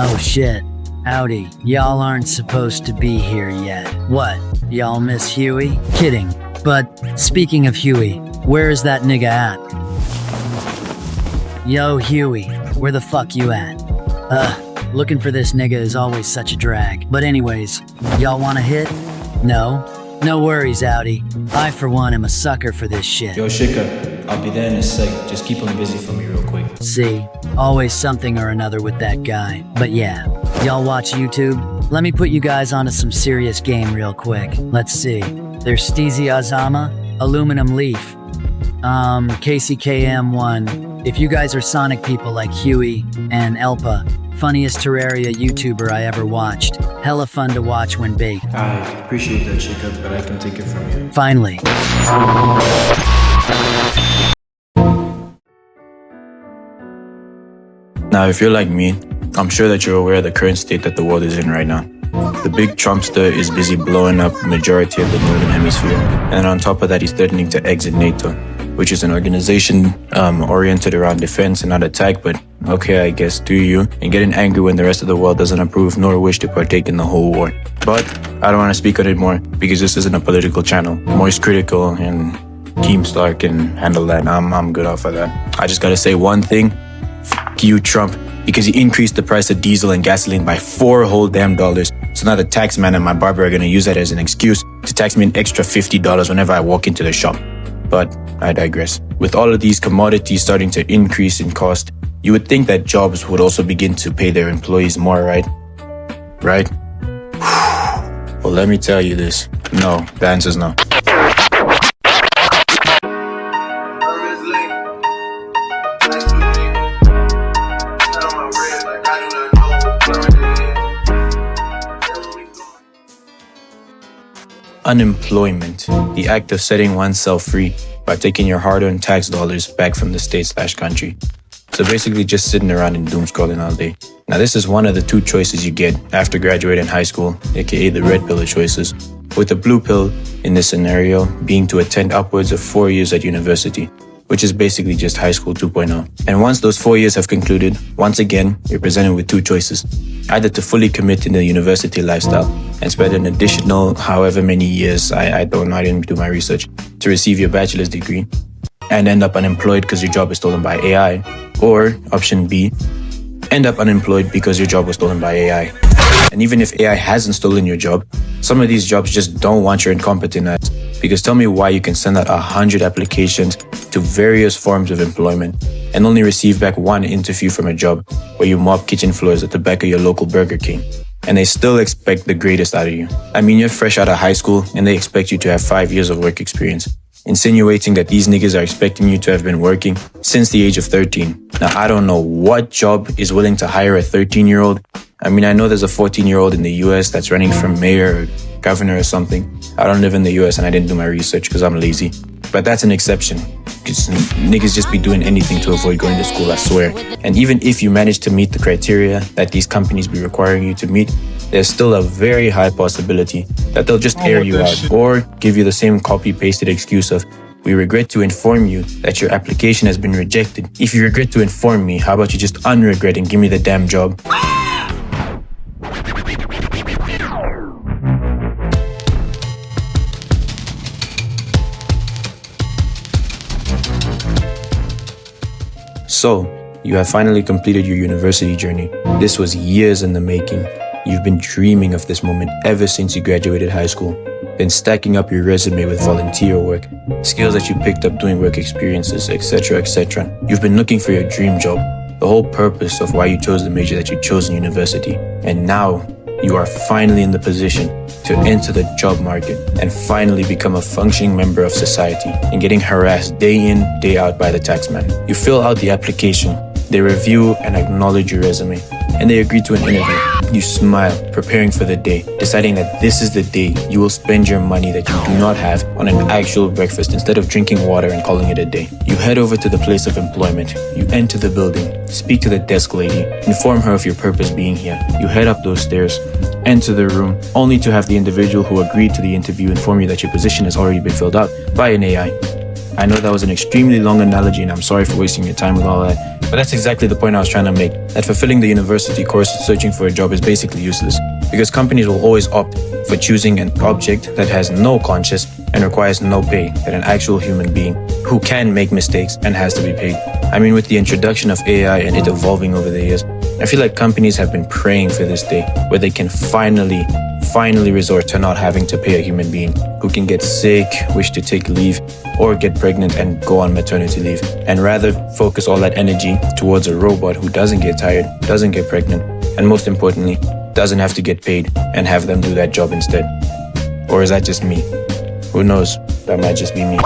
Oh shit. Howdy. Y'all aren't supposed to be here yet. What? Y'all miss Huey? Kidding. But speaking of Huey, where is that nigga at? Yo, Huey, where the fuck you at? Looking for this nigga is always such a drag. But anyways, y'all wanna hit? No? No worries, Howdy. I, for one, am a sucker for this shit. Yo, Shika, I'll be there in a sec. Just keep him busy for me real quick. See, always something or another with that guy. But yeah, y'all watch YouTube? Let me put you guys onto some serious game real quick. Let's see. There's Steezy Azama, Aluminum Leaf, KCKM1. If you guys are Sonic people like Huey and Elpa, funniest Terraria YouTuber I ever watched. Hella fun to watch when baked. I appreciate that, Shika, but I can take it from you. Finally. Now, if you're like me, I'm sure that you're aware of the current state that the world is in right now. The big Trumpster is busy blowing up the majority of the Northern Hemisphere. And on top of that, he's threatening to exit NATO, which is an organization oriented around defense and not attack, but okay, I guess, do you, and getting angry when the rest of the world doesn't approve nor wish to partake in the whole war. But I don't want to speak on it more, because this isn't a political channel. Moist Critical and Keemstar can handle that. I'm good off of that. I just gotta say one thing. F*** you, Trump, because he increased the price of diesel and gasoline by $4 whole damn. So now the tax man and my barber are gonna use that as an excuse to tax me an extra $50 whenever I walk into the shop. But I digress. With all of these commodities starting to increase in cost, you would think that jobs would also begin to pay their employees more, right? Right? Well, let me tell you this. No, the answer's no. Unemployment, the act of setting oneself free by taking your hard-earned tax dollars back from the state/country. So basically just sitting around and doom scrolling all day. Now this is one of the two choices you get after graduating high school, aka the red pill of choices, with the blue pill in this scenario being to attend upwards of 4 years at university, which is basically just high school 2.0. And once those 4 years have concluded, once again, you're presented with two choices. Either to fully commit in the university lifestyle and spend an additional however many years, I don't know, I didn't do my research, to receive your bachelor's degree and end up unemployed because your job is stolen by AI. Or option B, end up unemployed because your job was stolen by AI. And even if AI hasn't stolen your job, some of these jobs just don't want your incompetent ass. Because tell me why you can send out 100 applications to various forms of employment and only receive back one interview from a job where you mop kitchen floors at the back of your local Burger King. And they still expect the greatest out of you. I mean, you're fresh out of high school and they expect you to have 5 years of work experience, insinuating that these niggas are expecting you to have been working since the age of 13. Now, I don't know what job is willing to hire a 13-year-old. I mean, I know there's a 14-year-old in the US that's running for mayor or governor or something. I don't live in the US and I didn't do my research because I'm lazy. But that's an exception. Because niggas just be doing anything to avoid going to school, I swear. And even if you manage to meet the criteria that these companies be requiring you to meet, there's still a very high possibility that they'll just air you out or give you the same copy-pasted excuse of, we regret to inform you that your application has been rejected. If you regret to inform me, how about you just unregret and give me the damn job? So, you have finally completed your university journey. This was years in the making. You've been dreaming of this moment ever since you graduated high school. Been stacking up your resume with volunteer work, skills that you picked up doing work experiences, etc., etc. You've been looking for your dream job, the whole purpose of why you chose the major that you chose in university. And now, you are finally in the position to enter the job market and finally become a functioning member of society and getting harassed day in, day out by the taxman. You fill out the application, they review and acknowledge your resume, and they agree to an interview. You smile, preparing for the day, deciding that this is the day you will spend your money that you do not have on an actual breakfast instead of drinking water and calling it a day. You head over to the place of employment. You enter the building, speak to the desk lady, inform her of your purpose being here. You head up those stairs, enter the room, only to have the individual who agreed to the interview inform you that your position has already been filled out by an AI. I know that was an extremely long analogy and I'm sorry for wasting your time with all that, but that's exactly the point I was trying to make, that fulfilling the university course searching for a job is basically useless, because companies will always opt for choosing an object that has no conscience and requires no pay than an actual human being who can make mistakes and has to be paid. I mean, with the introduction of AI and it evolving over the years, I feel like companies have been praying for this day where they can finally resort to not having to pay a human being who can get sick, wish to take leave, or get pregnant and go on maternity leave, and rather focus all that energy towards a robot who doesn't get tired, doesn't get pregnant, and most importantly, doesn't have to get paid, and have them do that job instead. Or is that just me? Who knows? That might just be me.